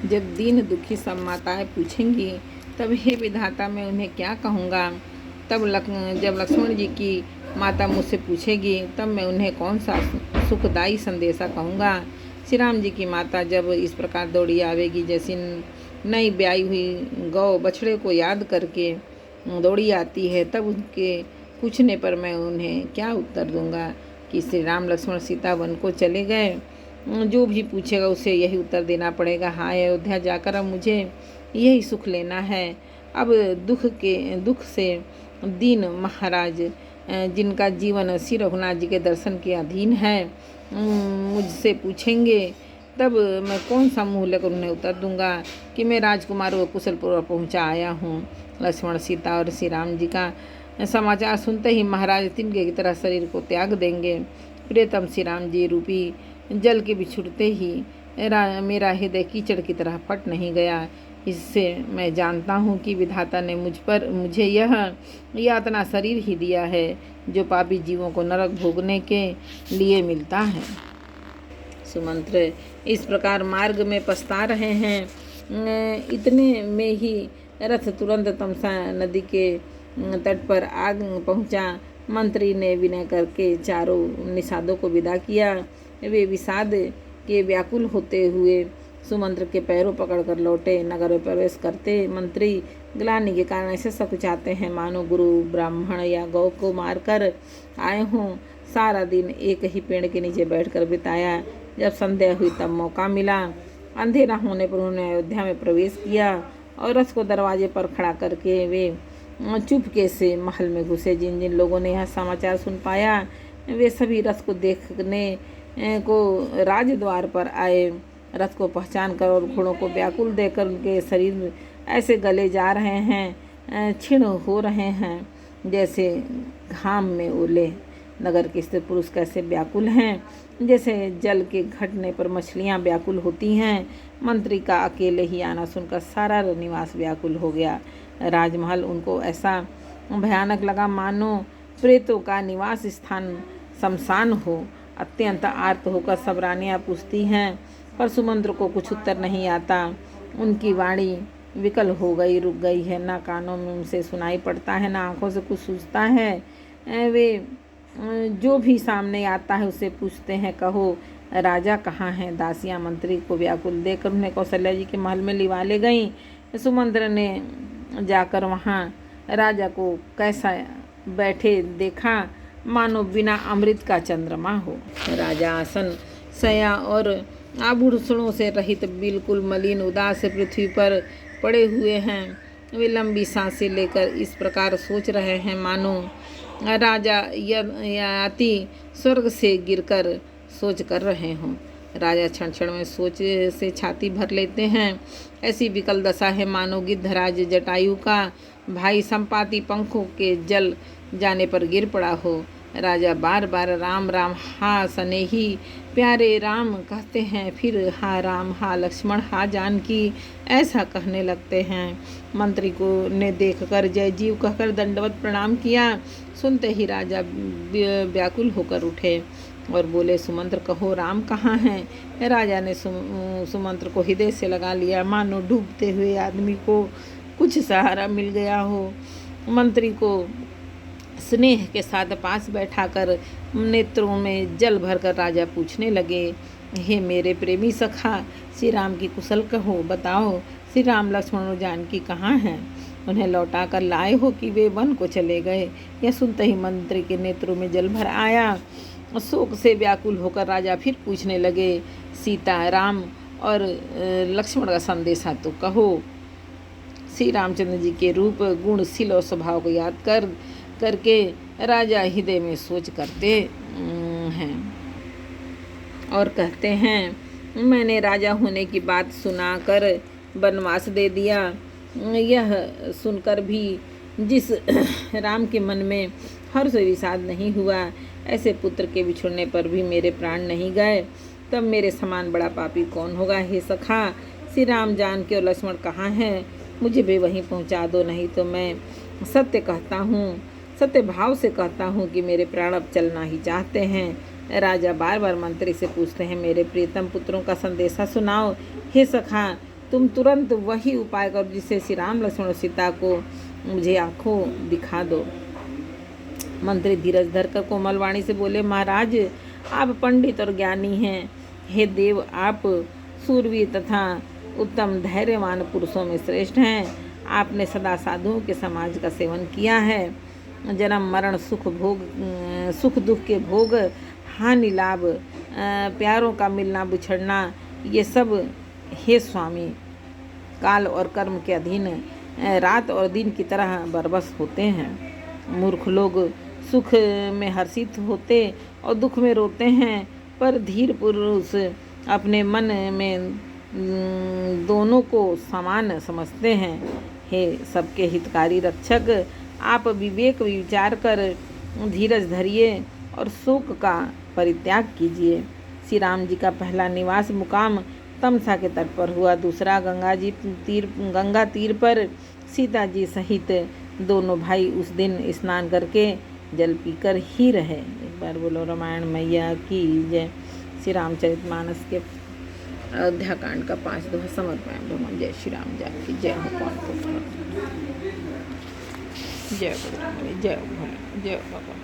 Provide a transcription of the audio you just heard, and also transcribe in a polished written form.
जब दीन दुखी सब माताएं पूछेंगी तब हे विधाता मैं उन्हें क्या कहूँगा। जब लक्ष्मण जी की माता मुझसे पूछेगी तब मैं उन्हें कौन सा सुखदायी संदेशा कहूँगा। श्री राम जी की माता जब इस प्रकार दौड़ी आवेगी जैसी नई ब्याई हुई गौ बछड़े को याद करके दौड़ी आती है, तब उनके पूछने पर मैं उन्हें क्या उत्तर दूंगा कि श्री राम लक्ष्मण सीता वन को चले गए। जो भी पूछेगा उसे यही उत्तर देना पड़ेगा, हाँ अयोध्या जाकर अब मुझे यही सुख लेना है। अब दुख से दीन महाराज जिनका जीवन श्री रघुनाथ जी के दर्शन के अधीन है मुझसे पूछेंगे तब मैं कौन सा मुँह लेकर उन्हें उत्तर दूंगा कि मैं राजकुमार को कुशलपूर्वक पहुँचा आया हूँ। लक्ष्मण सीता और श्री राम जी का समाचार सुनते ही महाराज तिनके की तरह शरीर को त्याग देंगे। प्रियतम श्री राम जी रूपी जल के बिछुड़ते ही मेरा हृदय कीचड़ की तरह फट नहीं गया। इससे मैं जानता हूँ कि विधाता ने मुझे यह यातना शरीर ही दिया है जो पापी जीवों को नरक भोगने के लिए मिलता है। सुमंत्र इस प्रकार मार्ग में पछता रहे हैं। इतने में ही रथ तुरंत तमसा नदी के तट पर आग पहुंचा। मंत्री ने विनय करके चारों निषादों को विदा किया। वे विषाद के व्याकुल होते हुए सुमंत्र के पैरों पकड़कर लौटे। नगर में प्रवेश करते मंत्री ग्लानि के कारण ऐसे सकुचाते हैं मानो गुरु ब्राह्मण या गौ को मारकर आए हों। सारा दिन एक ही पेड़ के नीचे बैठकर बिताया। जब संध्या हुई तब मौका मिला। अंधेरा होने पर उन्होंने अयोध्या में प्रवेश किया और रथ को दरवाजे पर खड़ा करके वे चुपके से महल में घुसे। जिन जिन लोगों ने यह समाचार सुन पाया वे सभी रथ को देखने को राजद्वार पर आए। रथ को पहचान कर और घोड़ों को व्याकुल देखकर उनके शरीर ऐसे गले जा रहे हैं, क्षीण हो रहे हैं जैसे घाम में ओले। नगर के स्त्री पुरुष कैसे व्याकुल हैं जैसे जल के घटने पर मछलियां व्याकुल होती हैं। मंत्री का अकेले ही आना सुनकर सारा निवास व्याकुल हो गया। राजमहल उनको ऐसा भयानक लगा मानो प्रेतों का निवास स्थान शमशान हो। अत्यंत आर्त होकर सब रानियाँ पूछती हैं पर सुमंत्र को कुछ उत्तर नहीं आता। उनकी वाणी विकल हो गई, रुक गई है। ना कानों में उनसे सुनाई पड़ता है, ना आंखों से कुछ सूझता है। वे जो भी सामने आता है उसे पूछते हैं, कहो राजा कहाँ हैं। दासियाँ मंत्री को व्याकुल देखकर उन्हें कौशल्या जी के महल में लिवा ले गईं। सुमंत्र ने जाकर वहाँ राजा को कैसा बैठे देखा मानो बिना अमृत का चंद्रमा हो। राजा आसन सया और आभूषणों से रहित बिल्कुल मलिन उदास पृथ्वी पर पड़े हुए हैं। वे लंबी सांसें लेकर इस प्रकार सोच रहे हैं मानो राजा याति स्वर्ग से गिरकर सोच कर रहे हों। राजा क्षण क्षण में सोच से छाती भर लेते हैं। ऐसी विकल दशा है मानो गिद्धराज जटायु का भाई संपाति पंखों के जल जाने पर गिर पड़ा हो। राजा बार बार राम राम हा सनेही प्यारे राम कहते हैं, फिर हा राम हा लक्ष्मण हा जानकी ऐसा कहने लगते हैं। मंत्री को ने देखकर जय जीव कहकर दंडवत प्रणाम किया। सुनते ही राजा व्याकुल होकर उठे और बोले, सुमंत्र कहो राम कहाँ हैं। राजा ने सुमंत्र को हृदय से लगा लिया मानो डूबते हुए आदमी को कुछ सहारा मिल गया हो। मंत्री को स्नेह के साथ पास बैठाकर नेत्रों में जल भरकर राजा पूछने लगे, हे मेरे प्रेमी सखा श्री राम की कुशल कहो, बताओ श्री राम लक्ष्मण और जानकी कहाँ हैं। उन्हें लौटा कर लाए हो कि वे वन को चले गए। यह सुनते ही मंत्री के नेत्रों में जल भर आया। शोक से व्याकुल होकर राजा फिर पूछने लगे, सीता राम और लक्ष्मण का संदेशा तो कहो। श्री रामचंद्र जी के रूप गुण शील और स्वभाव को याद करके राजा हृदय में सोच करते हैं और कहते हैं, मैंने राजा होने की बात सुनाकर वनवास दे दिया। यह सुनकर भी जिस राम के मन में हर्ष विषाद नहीं हुआ, ऐसे पुत्र के बिछुड़ने पर भी मेरे प्राण नहीं गए, तब मेरे समान बड़ा पापी कौन होगा। हे सखा श्री राम जानकी और लक्ष्मण कहाँ हैं, मुझे भी वहीं पहुँचा दो, नहीं तो मैं सत्य भाव से कहता हूँ कि मेरे प्राण अब चलना ही चाहते हैं। राजा बार बार मंत्री से पूछते हैं, मेरे प्रियतम पुत्रों का संदेशा सुनाओ। हे सखा तुम तुरंत वही उपाय करो जिससे श्री राम लक्ष्मण और सीता को मुझे आंखों दिखा दो। मंत्री धीरज धरकर कोमल वाणी से बोले, महाराज आप पंडित और ज्ञानी हैं। हे देव, आप सूरवीर तथा उत्तम धैर्यवान पुरुषों में श्रेष्ठ हैं। आपने सदा साधुओं के समाज का सेवन किया है। जन्म मरण सुख दुख के भोग, हानि लाभ, प्यारों का मिलना बिछड़ना, ये सब हे स्वामी काल और कर्म के अधीन रात और दिन की तरह बरबस होते हैं। मूर्ख लोग सुख में हर्षित होते और दुख में रोते हैं, पर धीर पुरुष अपने मन में दोनों को समान समझते हैं। हे सबके हितकारी रक्षक, आप विवेक विचार कर धीरज धरिए और शोक का परित्याग कीजिए। श्री राम जी का पहला निवास मुकाम तमसा के तट पर हुआ, दूसरा गंगा तीर पर सीता जी सहित दोनों भाई उस दिन स्नान करके जल पीकर ही रहे। एक बार बोलो रामायण मैया की जय। श्री रामचरितमानस के अयोध्या कांड का 5 दोहा समर्पण भगवान। जय श्री राम, जय जय हो कौन को जय भगवान, जय भगवान।